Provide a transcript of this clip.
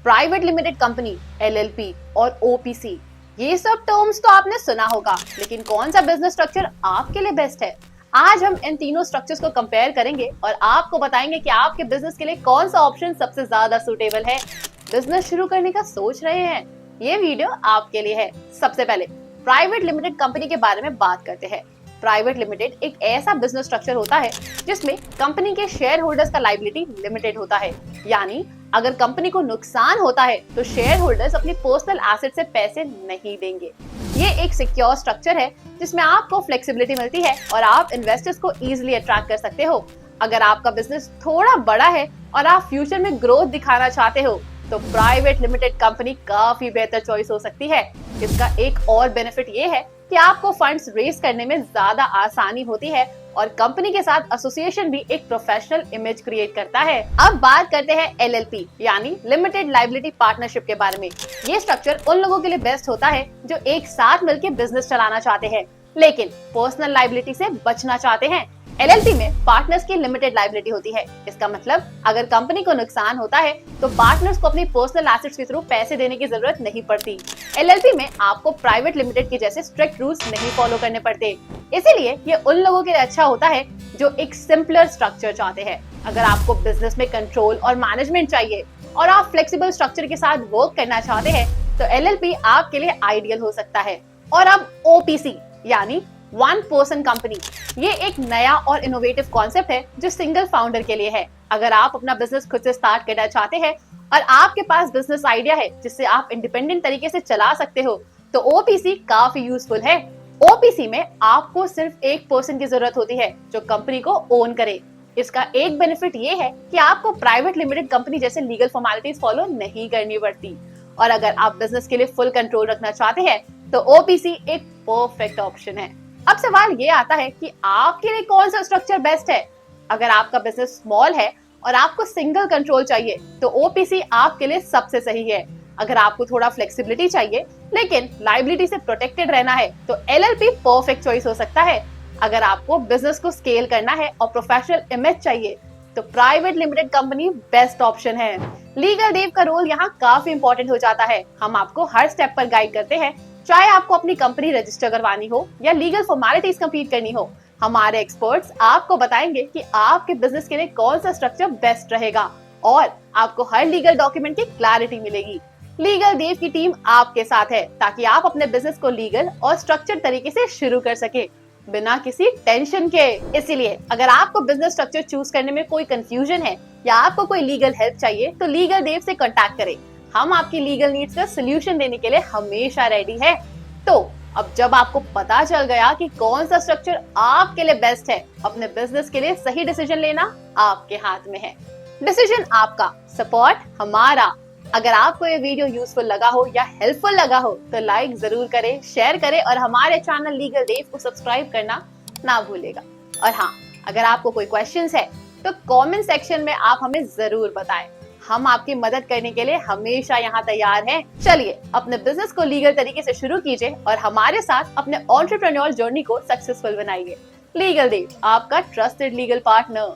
Private limited company, LLP और OPC, ये सब टर्म्स तो आपने सुना होगा, लेकिन कौन सा बिजनेस स्ट्रक्चर आपके लिए बेस्ट है? आज हम इन तीनों स्ट्रक्चर्स को कंपेयर करेंगे और आपको बताएंगे कि आपके बिजनेस के लिए कौन सा ऑप्शन सबसे ज्यादा सूटेबल है। बिजनेस शुरू करने का सोच रहे हैं? ये वीडियो आपके लिए है। सबसे पहले प्राइवेट लिमिटेड कंपनी के बारे में बात करते हैं। प्राइवेट लिमिटेड एक ऐसा बिजनेस स्ट्रक्चर होता है जिसमें कंपनी के शेयर होल्डर्स का लायबिलिटी लिमिटेड होता है, यानी अगर कंपनी को नुकसान होता है तो शेयर होल्डर्स अपनी पर्सनल एसेट से पैसे नहीं देंगे। ये एक सिक्योर स्ट्रक्चर है जिसमें आपको फ्लेक्सिबिलिटी मिलती है और आप इन्वेस्टर्स को इजीली अट्रैक्ट कर सकते हो। अगर आपका बिजनेस थोड़ा बड़ा है और आप फ्यूचर में ग्रोथ दिखाना चाहते हो तो प्राइवेट लिमिटेड कंपनी काफी बेहतर चॉइस हो सकती है। इसका एक और बेनिफिट ये है कि आपको फंड्स रेज करने में ज्यादा आसानी होती है और कंपनी के साथ एसोसिएशन भी एक प्रोफेशनल इमेज क्रिएट करता है। अब बात करते हैं LLP यानी लिमिटेड लायबिलिटी पार्टनरशिप के बारे में। ये स्ट्रक्चर उन लोगों के लिए बेस्ट होता है जो एक साथ मिलकर बिजनेस चलाना चाहते हैं लेकिन पर्सनल लायबिलिटी से बचना चाहते हैं। LLP में पार्टनर्स की लिमिटेड लायबिलिटी होती है। इसका मतलब अगर कंपनी को नुकसान होता है तो पार्टनर्स को अपनी पर्सनल एसेट्स के थ्रू पैसे देने की जरूरत नहीं पड़ती। LLP में आपको प्राइवेट लिमिटेड के जैसे स्ट्रिक्ट रूल्स नहीं फॉलो करने पड़ते। इसीलिए ये उन लोगों के लिए अच्छा होता है जो एक सिंपलर स्ट्रक्चर चाहते हैं। अगर आपको बिजनेस में कंट्रोल और मैनेजमेंट चाहिए और आप फ्लेक्सिबल स्ट्रक्चर के साथ वर्क करना चाहते हैं तो LLP आपके लिए आइडियल हो सकता है। और अब OPC यानी वन पर्सन कंपनी, ये एक नया और इनोवेटिव कॉन्सेप्ट है जो सिंगल फाउंडर के लिए है। अगर आप अपना बिजनेस खुद से स्टार्ट करना चाहते हैं और आपके पास बिजनेस आइडिया है जिससे आप इंडिपेंडेंट तरीके से चला सकते हो तो OPC काफी यूजफुल है। OPC में आपको सिर्फ एक पर्सन की जरूरत होती है जो कंपनी को ओन करे। इसका एक बेनिफिट ये है कि आपको प्राइवेट लिमिटेड कंपनी जैसे लीगल फॉर्मेलिटीज फॉलो नहीं करनी पड़ती। और अगर आप बिजनेस के लिए फुल कंट्रोल रखना चाहते हैं तो OPC एक परफेक्ट ऑप्शन है। अब सवाल ये आता है कि आपके लिए कौन सा स्ट्रक्चर बेस्ट है? अगर आपका बिजनेस स्मॉल है और आपको सिंगल कंट्रोल चाहिए तो OPC आपके लिए सबसे सही है। अगर आपको थोड़ा फ्लेक्सिबिलिटी चाहिए लेकिन लायबिलिटी से प्रोटेक्टेड रहना है तो LLP परफेक्ट चॉइस हो सकता है। अगर आपको बिजनेस को स्केल करना है और प्रोफेशनल इमेज चाहिए तो private limited company best option है। लीगल देव का रोल यहाँ काफी इंपॉर्टेंट हो जाता है। हम आपको हर स्टेप पर गाइड करते हैं, चाहे आपको अपनी कंपनी रजिस्टर करवानी हो या लीगल फॉर्मेलिटीज कंप्लीट करनी हो। हमारे एक्सपर्ट्स आपको बताएंगे कि आपके बिजनेस के लिए कौन सा स्ट्रक्चर बेस्ट रहेगा और आपको हर लीगल डॉक्यूमेंट की क्लैरिटी मिलेगी। लीगल देव की टीम आपके साथ है ताकि आप अपने बिजनेस को लीगल और स्ट्रक्चर्ड तरीके से शुरू कर सके बिना किसी टेंशन के। इसीलिए अगर आपको बिजनेस स्ट्रक्चर चूज करने में कोई कंफ्यूजन है या आपको कोई लीगल हेल्प चाहिए तो लीगल देव से कांटेक्ट करें। हम आपकी लीगल नीड्स का सोल्यूशन देने के लिए हमेशा रेडी है। तो अब जब आपको पता चल गया कि कौन सा स्ट्रक्चर आपके लिए बेस्ट है, अपने बिजनेस के लिए सही डिसीजन लेना आपके हाथ में है। डिसीजन आपका, सपोर्ट हमारा। अगर आपको ये वीडियो यूजफुल लगा हो या हेल्पफुल लगा हो तो लाइक जरूर करें, शेयर करें और हमारे चैनल लीगल देव को सब्सक्राइब करना ना भूलेगा। और हाँ, अगर आपको कोई क्वेश्चंस है तो कमेंट सेक्शन में आप हमें जरूर बताएं। हम आपकी मदद करने के लिए हमेशा यहाँ तैयार हैं। चलिए अपने बिजनेस को लीगल तरीके से शुरू कीजिए और हमारे साथ अपने एंटरप्रेन्योर जर्नी को सक्सेसफुल बनाइए। लीगल देव, आपका ट्रस्टेड लीगल पार्टनर।